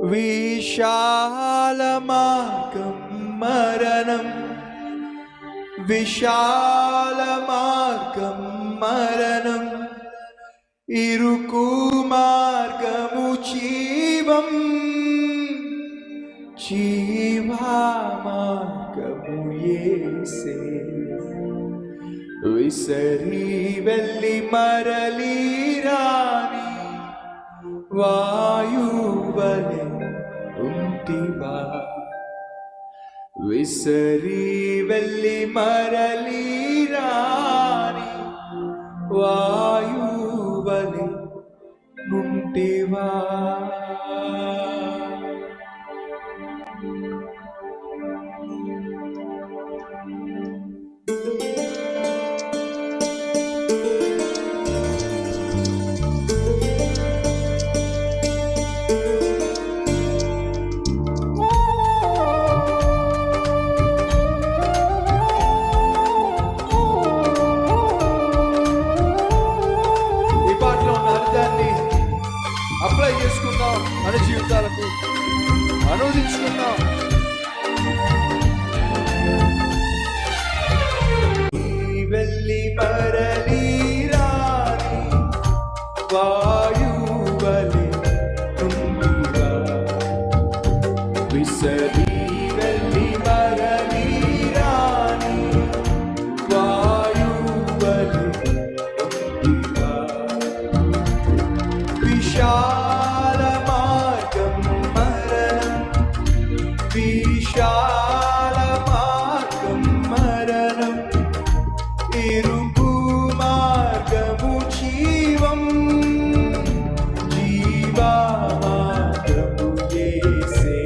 విశాలమార్గం మరణం, విశాలమార్గం మరణం, ఇరుకు మార్గము జీవం, జీవా మార్గము యేసే. విసరి వెళ్ళి మరలి రాని వాయువలె ఉంటివా, విసరి వెళ్ళి మరలి రాని వాయువలె నుంటివా. అప్లై చేసుకుందాం, మన జీవితాలకు అనువదించుకుందాం. వెళ్ళి మరలి రాని వాయువలె ఉంటివా, విసరి వెళ్ళి మరలి రాని వాయువలె ఉంటివా. విశాల మార్గం మరణం, విశాల మార్గం మరణం, ఇరుకు మార్గము జీవం, జీవా మార్గము యేసే.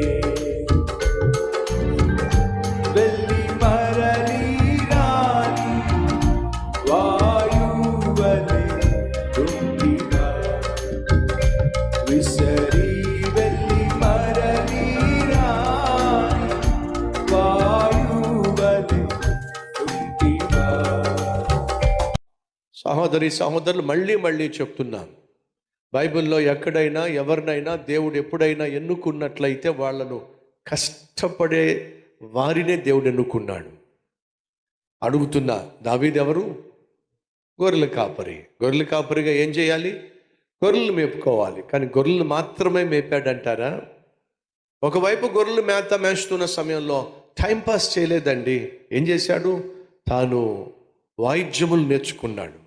వెళ్ళి మరలి రాని వాయువలె ఉంటివా, విసరి వెళ్ళి మరలి రాని వాయువలె ఉంటివా. సహోదరి సహోదరులు, మళ్ళీ చెప్తున్నాను, బైబిల్లో ఎక్కడైనా ఎవరినైనా దేవుడు ఎప్పుడైనా ఎన్నుకున్నట్లయితే వాళ్ళను కష్టపడే వారినే దేవుడు ఎన్నుకున్నాడు. అడుగుతున్నా, దావీదు ఎవరు? గొర్రెల కాపరి. గొర్రెల కాపరిగా ఏం చేయాలి? గొర్రెలు మేపుకోవాలి. కానీ గొర్రెలు మాత్రమే మేపాడంటారా? ఒకవైపు గొర్రెలు మేస్తున్న సమయంలో టైంపాస్ చేయలేదండి. ఏం చేశాడు? తాను వాయిద్యములు నేర్చుకున్నాడు.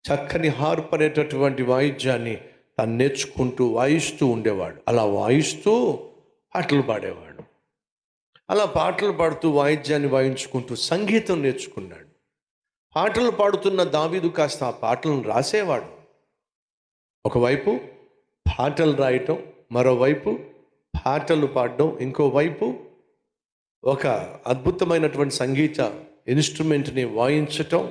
చక్కని హార్ప్ అనేటటువంటి వాయిద్యాన్ని తాను నేర్చుకుంటూ వాయిస్తూ ఉండేవాడు. అలా వాయిస్తూ పాటలు పాడేవాడు. అలా పాటలు పాడుతూ వాయిద్యాన్ని వాయించుకుంటూ సంగీతం నేర్చుకున్నాడు. పాటలు పాడుతున్న దావీదు కాస్త ఆ పాటలను రాసేవాడు. ఒకవైపు పాటలు రాయటం, మరోవైపు పాటలు పాడడం, ఇంకోవైపు ఒక అద్భుతమైనటువంటి సంగీత ఇన్స్ట్రుమెంట్ని వాయించటం.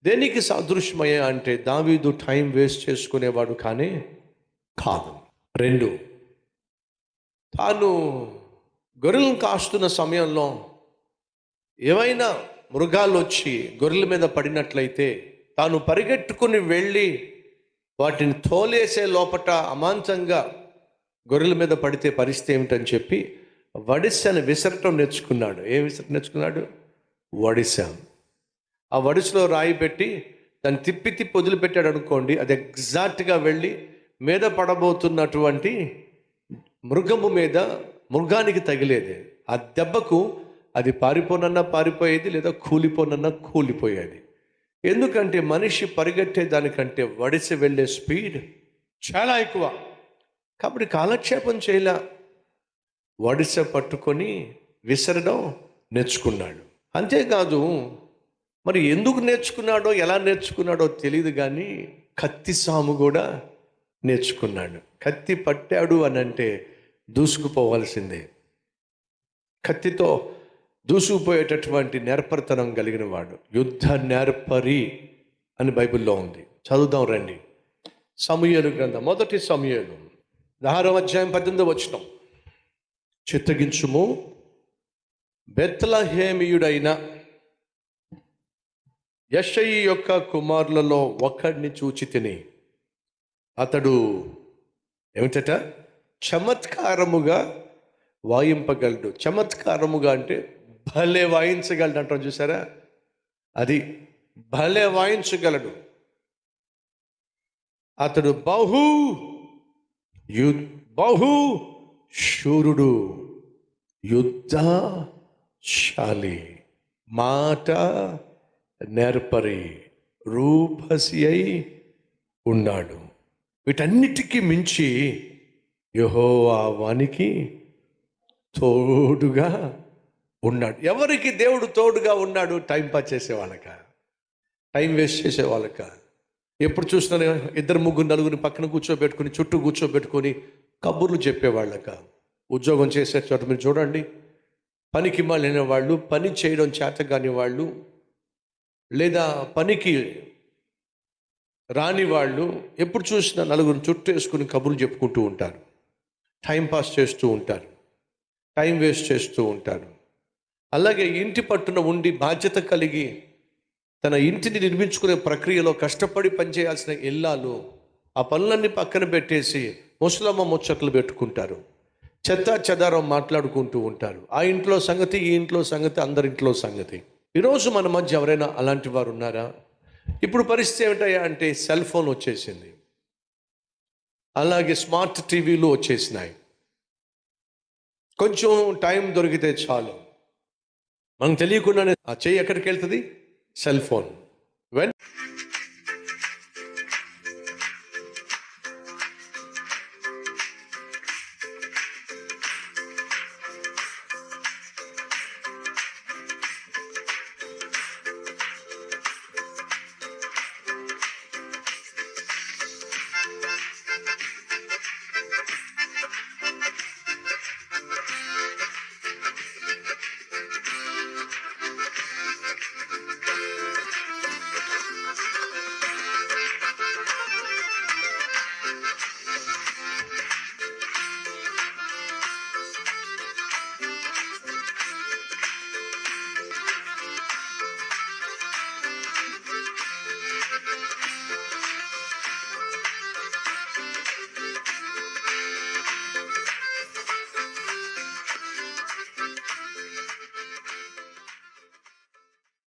దేనికి సాదృశ్యమయ్యా అంటే దావీదు టైం వేస్ట్ చేసుకునేవాడు కానీ కాదు. 2, తాను గొర్రెలను కాస్తున్న సమయంలో ఏవైనా మృగాలు వచ్చి గొర్రెల మీద పడినట్లయితే తాను పరిగెట్టుకుని వెళ్ళి వాటిని తోలేసే లోపట అమాంతంగా గొర్రెల మీద పడితే పరిస్థితి ఏమిటని చెప్పి వడిసెను విసరటం నేర్చుకున్నాడు. ఏ విసర నేర్చుకున్నాడు? వడిస. ఆ వడిసలో రాయి పెట్టి దాన్ని తిప్పి వదిలిపెట్టాడు అనుకోండి, అది ఎగ్జాక్ట్గా వెళ్ళి మీద పడబోతున్నటువంటి మృగానికి తగిలేది. ఆ దెబ్బకు అది పారిపోనన్నా పారిపోయేది, లేదా కూలిపోనన్నా కూలిపోయేది. ఎందుకంటే మనిషి పరిగెట్టే దానికంటే వడిసి వెళ్ళే స్పీడ్ చాలా ఎక్కువ. కాబట్టి కాలక్షేపం చేయలే, వడిస పట్టుకొని విసరడం నేర్చుకున్నాడు. అంతేకాదు, మరి ఎందుకు నేర్చుకున్నాడో ఎలా నేర్చుకున్నాడో తెలియదు కానీ కత్తి సాము కూడా నేర్చుకున్నాడు. కత్తి పట్టాడు అని అంటే దూసుకుపోవాల్సిందే. కత్తితో దూసుకుపోయేటటువంటి నేర్పరితనం కలిగిన వాడు, యుద్ధ నేర్పరి అని బైబిల్లో ఉంది. చదువుదాం రండి. సమూయేలు గ్రంథం, 1 సమూయేలు 16వ అధ్యాయం 18వ వచనం. చిత్తగించుము, బెత్లెహేమీయుడైన యెషయి యొక్క కుమారులలో ఒకడిని చూచి తిని, అతడు ఏమిటట? చమత్కారముగా వాయింపగలడు. చమత్కారముగా అంటే భలే వాయించగలడు అంటాం చూసారా, అది భలే వాయించగలడు. అతడు బహు శూరుడు, యుద్ధశాలి, మాట నేర్పరి, రూపసి అయి ఉన్నాడు. వీటన్నిటికీ మించి యెహోవా వానికి తోడుగా ఉన్నాడు. ఎవరికి దేవుడు తోడుగా ఉన్నాడు? టైం పాస్ చేసే వాళ్ళక, టైం వేస్ట్ చేసే వాళ్ళక, ఎప్పుడు చూసినా ఇద్దరు ముగ్గురు నలుగురిని పక్కన కూర్చోబెట్టుకుని చుట్టూ కూర్చోబెట్టుకొని కబుర్లు చెప్పేవాళ్ళక. ఉద్యోగం చేసే చోట మీరు చూడండి, పనికి మాలిన వాళ్ళు, పని చేయడం చేత కాని వాళ్ళు, లేదా పనికి రాని వాళ్ళు ఎప్పుడు చూసినా నలుగురు చుట్టూ వేసుకుని కబుర్లు చెప్పుకుంటూ ఉంటారు, టైం పాస్ చేస్తూ ఉంటారు, టైం వేస్ట్ చేస్తూ ఉంటారు. అలాగే ఇంటి పట్టున ఉండి బాధ్యత కలిగి తన ఇంటిని నిర్మించుకునే ప్రక్రియలో కష్టపడి పనిచేయాల్సిన ఇల్లాలు ఆ పనులన్నీ పక్కన పెట్టేసి ముసలమ్మ ముచ్చట్లు పెట్టుకుంటారు, చెత్త చెదారం మాట్లాడుకుంటూ ఉంటారు. ఆ ఇంట్లో సంగతి, ఈ ఇంట్లో సంగతి, అందరింట్లో సంగతి. ఈరోజు మన మధ్య ఎవరైనా అలాంటి వారు ఉన్నారా? ఇప్పుడు పరిస్థితి ఏమిటయ్యా అంటే సెల్ ఫోన్ వచ్చేసింది, అలాగే స్మార్ట్ టీవీలు వచ్చేసినాయి. కొంచెం టైం దొరికితే చాలు, మనం తెలియకుండానే ఆ చెయ్యి ఎక్కడికి వెళ్తుంది? Cell phone.